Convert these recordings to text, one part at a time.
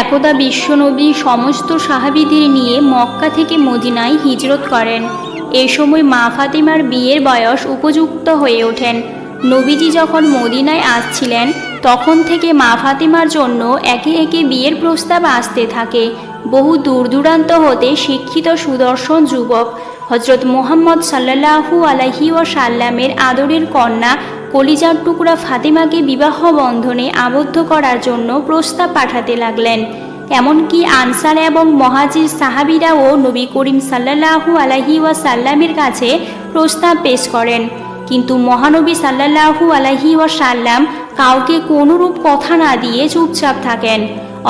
একদা বিশ্বনবী সমস্ত সাহাবীদের নিয়ে মক্কা থেকে মদিনায় হিজরত করেন। এই সময় মা ফাতিমার বিয়ের বয়স উপযুক্ত হয়ে ওঠেন। নবীজি যখন মদিনায় আসছিলেন তখন থেকে মা ফাতিমার জন্য একে একে বিয়ের প্রস্তাব আসতে থাকে। বহু দূর দূরান্ত হতে শিক্ষিত সুদর্শন যুবক হজরত মুহাম্মদ সাল্লাল্লাহু আলাইহি ওয়াসাল্লামের আদরের কন্যা কলিজার টুকরা ফাতিমাকে বিবাহ বন্ধনে আবদ্ধ করার জন্য প্রস্তাব পাঠাতে লাগলেন। এমনকি আনসার এবং মহাজির সাহাবীরাও নবী করিম সাল্লাল্লাহু আলাইহি ওয়াসাল্লামের কাছে প্রস্তাব পেশ করেন। কিন্তু মহানবী সাল্লাল্লাহু আলাইহি ওয়াসাল্লাম কাউকে কোনোরূপ কথা না দিয়ে চুপচাপ থাকেন।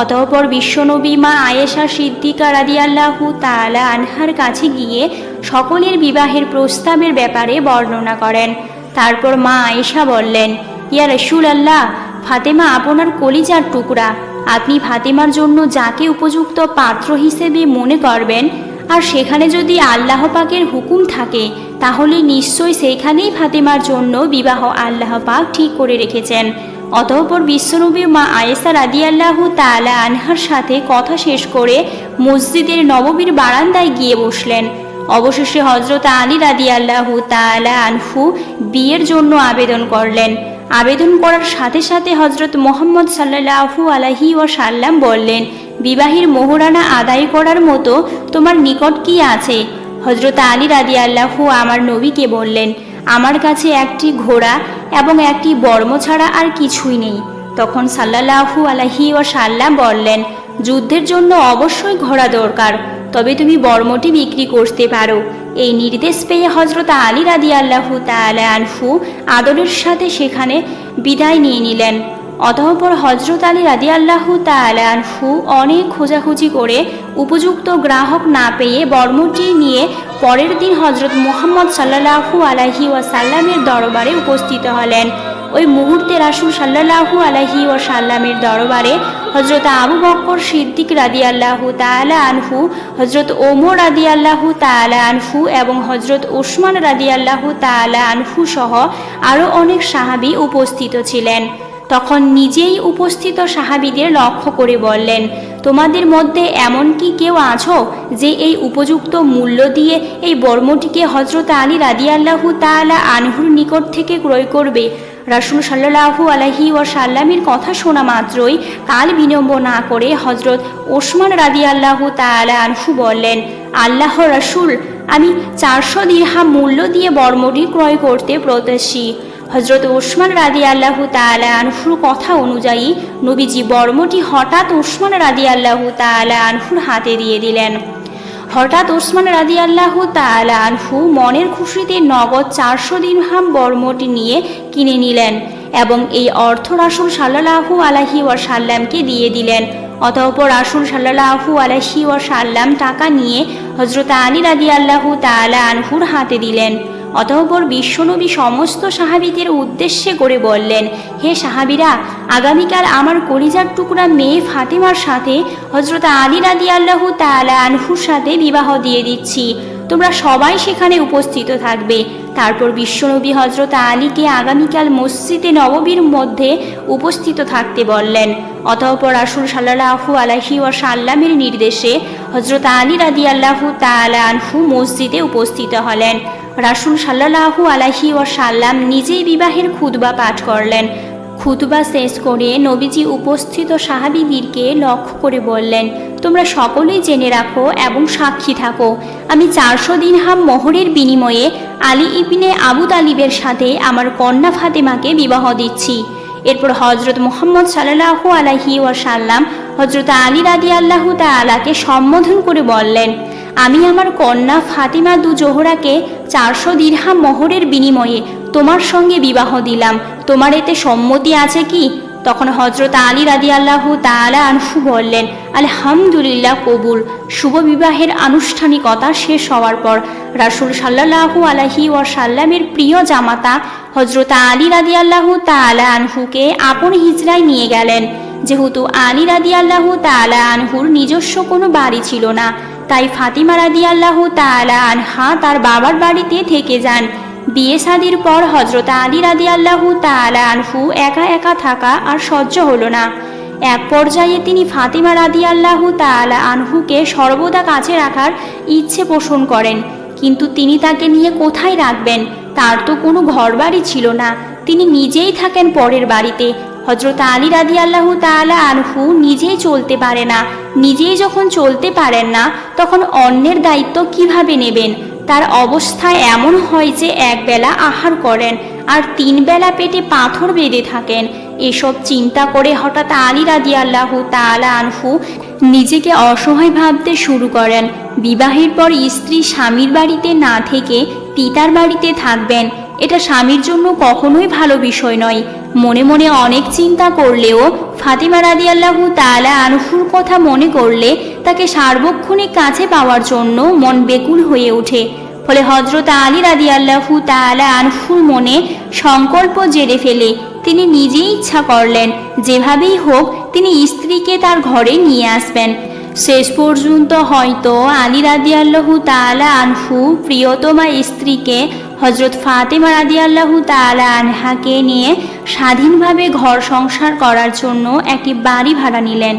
অতঃপর বিশ্বনবী মা আয়েশা সিদ্দিকা রাদিয়াল্লাহু তাআলা আনহার কাছে গিয়ে সকলের বিবাহের প্রস্তাবের ব্যাপারে বর্ণনা করেন। তারপর মা আয়েশা বললেন, ইয়া রাসূলুল্লাহ, ফাতেমা আপনার কলিজার টুকরা, আপনি ফাতেমার জন্য যাকে উপযুক্ত পাত্র হিসেবে মনে করবেন, আর সেখানে যদি আল্লাহ পাকের হুকুম থাকে তাহলে নিশ্চয় সেইখানেই ফাতেমার জন্য বিবাহ আল্লাহ পাক ঠিক করে রেখেছেন। অতঃপর বিশ্বনবী মা আয়েশা রাদিয়াল্লাহু তাআলা আনহার সাথে কথা শেষ করে মসজিদের নববীর বারান্দায় গিয়ে বসলেন। অবশেষে হজরত আলী রাদিয়াল্লাহু তাআলা আনহু বিয়ের জন্য আবেদন করলেন। আবেদন করার সাথে সাথে হজরত মুহাম্মদ সাল্লাল্লাহু আলাইহি ওয়াসাল্লাম বললেন, বিবাহের মোহরানা আদায় করার মতো তোমার নিকট কি আছে? হজরত আলী রাদিয়াল্লাহু আমার নবীকে বললেন, আমার কাছে একটি ঘোড়া এবং একটি বর্ম ছাড়া আর কিছুই নেই। তখন সাল্লাল্লাহু আলাইহি ওয়াসাল্লাম বললেন, যুদ্ধের জন্য অবশ্যই ঘোড়া দরকার, তবে তুমি বর্মটি বিক্রি করতে পারো। এই নির্দেশ পেয়ে হজরত আলী রাদিয়াল্লাহু তাআলা আনহু আদরের সাথে সেখানে বিদায় নিয়ে নিলেন। অতঃপর হজরত আলী রাদিয়াল্লাহু তাআলা আনহু অনেক খোঁজাখুঁজি করে উপযুক্ত গ্রাহক না পেয়ে বর্মটি নিয়ে পরের দিন হজরত মুহাম্মদ সাল্লাল্লাহু আলাইহি ওয়াসাল্লামের দরবারে উপস্থিত হলেন। ওই মুহূর্তে রাসূল সাল্লাল্লাহু আলাইহি ওয়াসাল্লামের দরবারে হজরত আবু বকর সিদ্দিক রাদিয়াল্লাহু তাআলা আনহু, হজরত ওমর রাদিয়াল্লাহু তাআলা আনহু এবং হজরত ওসমান রাদিয়াল্লাহু তাআলা আনহু সহ আরও অনেক সাহাবী উপস্থিত ছিলেন। তখন নিজেই উপস্থিত সাহাবীদের লক্ষ্য করে বললেন, তোমাদের মধ্যে এমন কি কেউ আছো যে এই উপযুক্ত মূল্য দিয়ে এই বর্মটিকে হজরত আলী রাদিয়াল্লাহু তাআলা আনহুর নিকট থেকে ক্রয় করবে? রাসূল সাল্লাল্লাহু আলাইহি ওয়াসাল্লামের কথা শোনা মাত্রই কাল বিলম্ব না করে হজরত ওসমান রাদিয়াল্লাহু তাআলা আনহু বললেন, আল্লাহর রাসূল, আমি 400 দিরহাম মূল্য দিয়ে বর্মটি ক্রয় করতে প্রত্যাশী। হজরত ওসমান রাদিয়াল্লাহু তাআলা আনহুর কথা অনুযায়ী নবীজি বর্মটি হঠাৎ ওসমান রাদিয়াল্লাহু তাআলা আনহুর হাতে দিয়ে দিলেন। হঠাৎ ওসমান রাদিয়াল্লাহু তাআলা আনহু মনের খুশিতে নগদ 400 দিরহাম বর্মটি নিয়ে কিনে নিলেন এবং এই অর্থ রাসূল সাল্লাল্লাহু আলাইহি ওয়াসাল্লামকে দিয়ে দিলেন। অতঃপর রাসূল সাল্লাল্লাহু আলাইহি ওয়াসাল্লাম টাকা নিয়ে হযরত আলী রাদিয়াল্লাহু তাআলা আনহুর হাতে দিলেন। অতঃপর বিশ্বনবী সমস্ত সাহাবীদের উদ্দেশ্যে করে বললেন, হে সাহাবীরা, আগামীকাল আমার কলিজার টুকরা মেয়ে ফাতেমার সাথে হযরত আলী রাদিয়াল্লাহু তাআলা আনহুর সাথে বিবাহ দিয়ে দিচ্ছি, তোমরা সবাই সেখানে উপস্থিত থাকবে। তারপর বিশ্বনবী হযরত আলীকে আগামীকাল মসজিদে নববীর মধ্যে উপস্থিত থাকতে বললেন। অতঃপর রাসূল সাল্লাল্লাহু আলাইহি ওয়াসাল্লামের নির্দেশে হযরত আলী রাদিয়াল্লাহু তাআলা আনহু মসজিদে উপস্থিত হলেন। রাসূল সাল্লাল্লাহু আলাইহি ওয়াসাল্লাম নিজেই বিবাহের খুতবা পাঠ করলেন। খুতবা শেষ করে নবীজি উপস্থিত সাহাবীদেরকে লক্ষ্য করে বললেন, তোমরা সকলেই জেনে রাখো এবং সাক্ষী থাকো, আমি 400 দিরহাম মোহরের বিনিময়ে আলী ইবনে আবু তালিবের সাথে আমার কন্যা ফাতেমাকে বিবাহ দিচ্ছি। এরপর হযরত মুহাম্মদ সাল্লাল্লাহু আলাইহি ওয়াসাল্লাম হযরত আলী রাদিয়াল্লাহু তাআলাকে সম্বোধন করে বললেন, আমি আমার কন্যা ফাতিমা জোহরাকে 400 দিরহাম মোহরের বিনিময়ে তোমার সঙ্গে বিবাহ দিলাম, তোমার এতে সম্মতি আছে কি? তখন হযরত আলী রাদিয়াল্লাহু তাআলা আনহু বললেন, আলহামদুলিল্লাহ, কবুল। শুভ বিবাহের আনুষ্ঠানিকতা শেষ হওয়ার পর রাসূল সাল্লাল্লাহু আলাইহি ওয়াসাল্লামের প্রিয় জামাতা হযরত আলী রাদিয়াল্লাহু তাআলা আনহুকে আপন হিজরায় নিয়ে গেলেন। যেহেতু আলী রাদিয়াল্লাহু তাআলা আনহুর নিজস্ব কোনো বাড়ি ছিল না, তাই ফাতিমা রাদিয়াল্লাহু তাআলা আনহা তার বাবার বাড়িতে থেকে যান। বিয়ে শাদীর পর হযরত আলী রাদিয়াল্লাহু তাআলা আনহু একা একা থাকা আর সহ্য হলো না। এক পর্যায়ে তিনি ফাতেমা রাদিয়াল্লাহু তাআলা আনহুকে সর্বদা কাছে রাখার ইচ্ছে পোষণ করেন, কিন্তু তিনি তাকে নিয়ে কোথায় রাখবেন? তার তো কোনো ঘরবাড়ি ছিল না, তিনি নিজেই থাকেন পরের বাড়িতে। হযরত আলী রাদিয়াল্লাহু তাআলা আনহু নিজেই চলতে পারে না, নিজেই যখন চলতে পারেন না তখন অন্যের দায়িত্ব কিভাবে নেবেন? তার অবস্থা এমন হয় যে একবেলা আহার করেন আর 3 বেলা পেটে পাথর বেঁধে থাকেন। এসব চিন্তা করে হঠাৎ আলী রাদিয়াল্লাহু তাআলা আনহু নিজেকে অসহায় ভাবতে শুরু করেন। বিবাহের পর স্ত্রী স্বামীর বাড়িতে না থেকে পিতার বাড়িতে থাকবেন, এটা স্বামীর জন্য কখনোই ভালো বিষয় নয়। মনে মনে অনেক চিন্তা করলেও ফাতেমা রাদিয়াল্লাহু তাআলা আনহুর কথা মনে করলে তাকে সার্বক্ষণিক কাছে পাওয়ার জন্য মন বেকুল হয়ে ওঠে। ফলে হযরত আলী রাদিয়াল্লাহু তাআলা আনহুর মনে সংকল্প জেরে ফেলে তিনি নিজেই ইচ্ছা করলেন যেভাবেই হোক তিনি স্ত্রীকে তার ঘরে নিয়ে আসবেন। শেষ পর্যন্ত হয়তো আলী রাদিয়াল্লাহু তাআলা আনহু প্রিয়তমা স্ত্রীকে হযরত ফাতেমা রাদিয়াল্লাহু তাআলা আনহাকে নিয়ে স্বাধীনভাবে ঘর সংসার করার জন্য একটি বাড়ি ভাড়া নিলেন।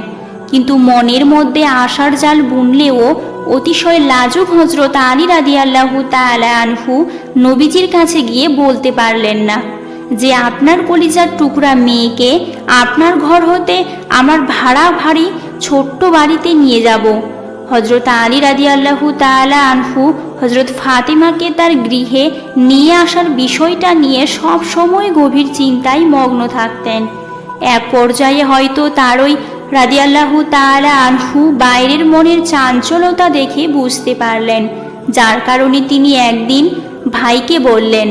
কিন্তু মনের মধ্যে আশার জাল বুনলেও অতিশয় লাজুক হযরত আলী রাদিয়াল্লাহু তাআলা আনহু নবীজির কাছে গিয়ে বলতে পারলেন না যে আপনার কলিজার টুকরা মেয়েকে আপনার ঘর হতে আমার ভাড়া ভারী ছোট্ট বাড়িতে নিয়ে যাব। হযরত আলী রাদিয়াল্লাহু তাআলা আনহু হযরত ফাতেমাকে তার গৃহে নিয়ে আসার বিষয়টা নিয়ে সব সময় গভীর চিন্তায় মগ্ন থাকতেন। এক পর্যায়ে হয়তো তারই রাদিয়াল্লাহু তাআলা আনহু বাইরের মনের চাঞ্চলতা দেখে বুঝতে পারলেন, যার কারণে তিনি একদিন ভাইকে বললেন,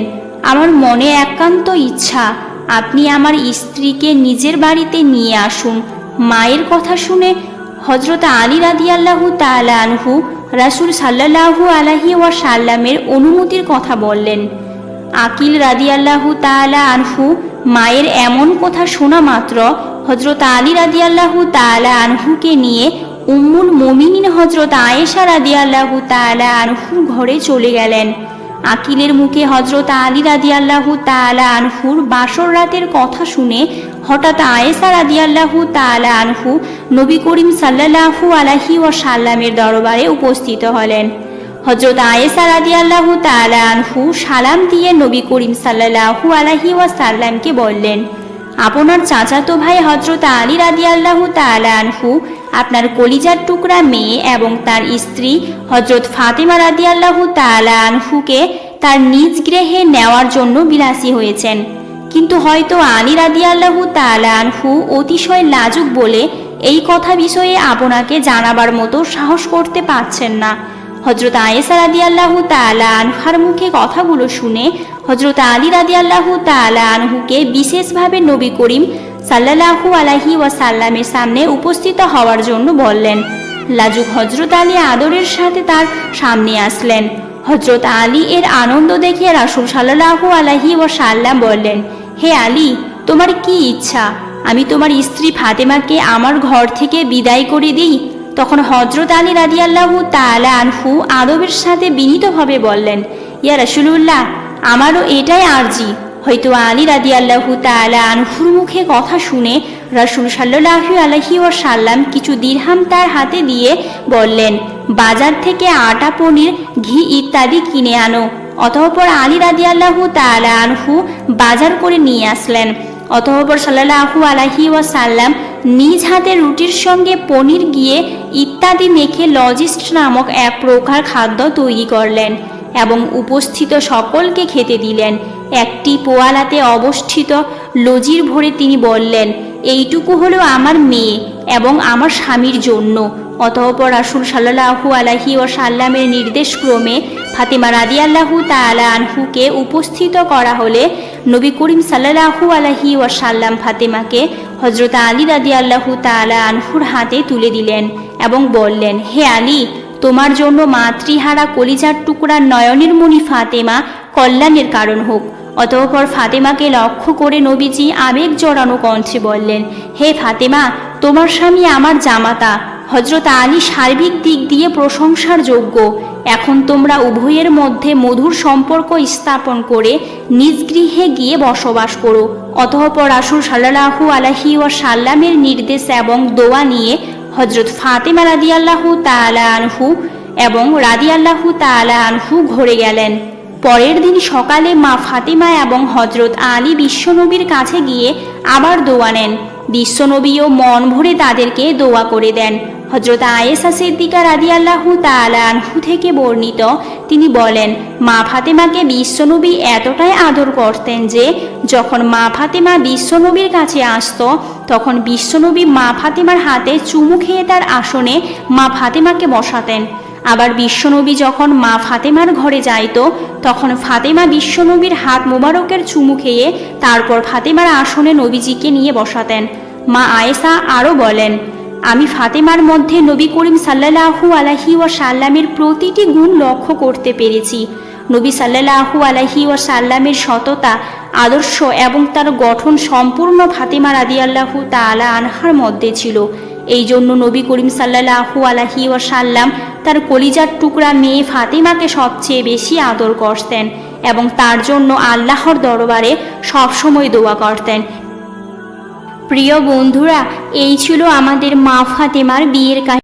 আমার মনে একান্ত ইচ্ছা আপনি আমার স্ত্রীকে নিজের বাড়িতে নিয়ে আসুন। মায়ের কথা শুনে হযরত আলী রাদিয়াল্লাহু তাআলা আনহু রাসূল সাল্লাল্লাহু আলাইহি ওয়াসাল্লামের অনুমতির কথা বললেন। আকিল রাদিয়াল্লাহু তাআলা আনহু মায়ের এমন কথা শোনা মাত্র হযরত আলী রাদিয়াল্লাহু তাআলা আনহুকে নিয়ে উম্মুল মুমিনিন হযরত আয়েশা রাদিয়াল্লাহু তাআলা আনহুর ঘরে চলে গেলেন। আকিলের মুখে হযরত আলী রাদিয়াল্লাহু তাআলা আনহুর বাসর রাতের কথা শুনে হঠাৎ আয়েশা রাদিয়াল্লাহু তাআলা আনহু নবী করিম সাল্লাল্লাহু আলাইহি ওয়াসাল্লামের দরবারে উপস্থিত হলেন। হযরত আয়েশা রাদিয়াল্লাহু তাআলা আনহু সালাম দিয়ে নবী করিম সাল্লাল্লাহু আলাইহি ওয়াসাল্লামকে বললেন, আপনার চাচাতো ভাই হযরত আলী রাদিয়াল্লাহু তাআলা আনহু আপনার কলিজার টুকরা মেয়ে এবং তার স্ত্রী হযরত ফাতেমা রাদিয়াল্লাহু তাআলা আনহুকে তার নিজ গৃহে নেওয়ার জন্য বিলাসী হয়েছেন। কিন্তু হয়তো আলী রাদিয়াল্লাহু তাআলা আনহু অতিশয় লাজুক বলে এই কথা বিষয়ে আপনাকে জানাবার মতো সাহস করতে পারছেন না। হযরত আয়েশা রাদিয়াল্লাহু তাআলা আনহার মুখে কথাগুলো শুনে হযরত আলী রাদিয়াল্লাহু তাআলা আনহুকে বিশেষভাবে নবী করিম সাল্লাল্লাহু আলাইহি ওয়াসাল্লামের সামনে উপস্থিত হওয়ার জন্য বললেন। লাজুক হযরত আলী আদরের সাথে তার সামনে আসলেন। হযরত আলী এর আনন্দ দেখে রাসূল সাল্লাল্লাহু আলাইহি ওয়াসাল্লাম বললেন, হে আলী, তোমার কি ইচ্ছা? আমি তোমার স্ত্রী ফাতেমাকে আমার ঘর থেকে বিদায় করে দিই? তখন হযরত আলী রাদিয়াল্লাহু তাআলা আনহু আদবের সাথে বিনীতভাবে বললেন, ইয়া রাসূলুল্লাহ, আমারও এটাই আরজি। হয়তো আলী রাদিয়াল্লাহু তাআলা আনহুর মুখে কথা শুনে রাসূল সাল্লাল্লাহু আলাইহি ওয়াসাল্লাম কিছু দিরহাম তার হাতে দিয়ে বললেন, বাজার থেকে আটা, পনির, ঘি ইত্যাদি কিনে আনো। অতঃপর আলী রাদিয়াল্লাহু তাআলা আনহু বাজার করে নিয়ে আসলেন। অতঃপর সাল্লাল্লাহু আলাইহি ওয়াসাল্লাম নিজ হাতে রুটির সঙ্গে পনির, ঘি ইত্যাদি মেখে লজিস্ট নামক এক প্রকার খাদ্য তৈরি করলেন এবং উপস্থিত সকলকে খেতে দিলেন। একটি পোয়ালাতে অবস্থিত লজির ভরে তিনি বললেন, এইটুকু হলো আমার মেয়ে এবং আমার স্বামীর জন্য। অতঃপর রাসূল সাল্লাল্লাহু আলাইহি ওয়াসাল্লামের নির্দেশক্রমে ফাতেমা রাদিয়াল্লাহু তাআলা আনহুকে উপস্থিত করা হলে নবী করিম সাল্লাল্লাহু আলাইহি ওয়াসাল্লাম ফাতেমাকে হযরত আলী রাদিয়াল্লাহু তাআলা আনহুর হাতে তুলে দিলেন এবং বললেন, হে আলী, তোমার জন্য মাতৃহারা কলিজার টুকরা নয়নের মণি ফাতেমা কল্যাণের কারণ হোক। অতঃপর ফাতেমাকে লক্ষ্য করে নবীজি আবেগ জড়ানো কণ্ঠে বললেন, হে ফাতেমা, তোমার স্বামী আমার জামাতা, হযরত আলী সার্বিক দিক দিয়ে প্রশংসার যোগ্য। এখন তোমরা উভয়ের মধ্যে মধুর সম্পর্ক স্থাপন করে নিজ গৃহে গিয়ে বসবাস করো। অতঃপর রাসূল সাল্লাল্লাহু আলাইহি ওয়াসাল্লামের নির্দেশ এবং দোয়া নিয়ে হযরত ফাতেমা রাদিয়াল্লাহু তাআলা আনহু এবং রাদিয়াল্লাহু তাআলা আনহু ঘরে গেলেন। পরের দিন সকালে মা ফাতেমা এবং হযরত আলী বিশ্বনবীর কাছে গিয়ে আবার দোয়া নেন। বিশ্বনবীও মন ভরে তাদেরকে দোয়া করে দেন। হযরত আয়েশা সিদ্দিকা রাদিয়াল্লাহু তাআলা আনহু থেকে বর্ণিত, তিনি বলেন, মা ফাতেমাকে বিশ্বনবী এতটাই আদর করতেন যে যখন মা ফাতেমা বিশ্বনবীর কাছে আসতো তখন বিশ্বনবী মা ফাতেমার হাতে চুমু খেয়ে তার আসনে মা ফাতেমাকে বসাতেন। আবার বিশ্বনবী যখন মা ফাতেমার ঘরে যাইত তখন ফাতেমা বিশ্বনবীর হাত মোবারকের চুমু খেয়ে তারপর ফাতেমার আসনে নবীজিকে নিয়ে বসাতেন। মা আয়েশা আরও বলেন, আমি ফাতেমার মধ্যে নবী করিম সাল্লাল্লাহু আলাইহি ওয়াসাল্লামের প্রতিটি গুণ লক্ষ্য করতে পেরেছি। নবী সাল্লাল্লাহু আলাইহি ওয়াসাল্লামের সততা, আদর্শ এবং তার গঠন সম্পূর্ণ ফাতেমা রাদিয়াল্লাহু তাআলা আনহার মধ্যে ছিল। এই জন্য নবী করিম সাল্লাল্লাহু আলাইহি ওয়াসাল্লাম তার কলিজার টুকরা মেয়ে ফাতেমাকে সবচেয়ে বেশি আদর করতেন এবং তার জন্য আল্লাহর দরবারে সবসময় দোয়া করতেন। প্রিয় বন্ধুরা, এই ছিল আমাদের মা ফাতেমার বিয়ের কাহিনী।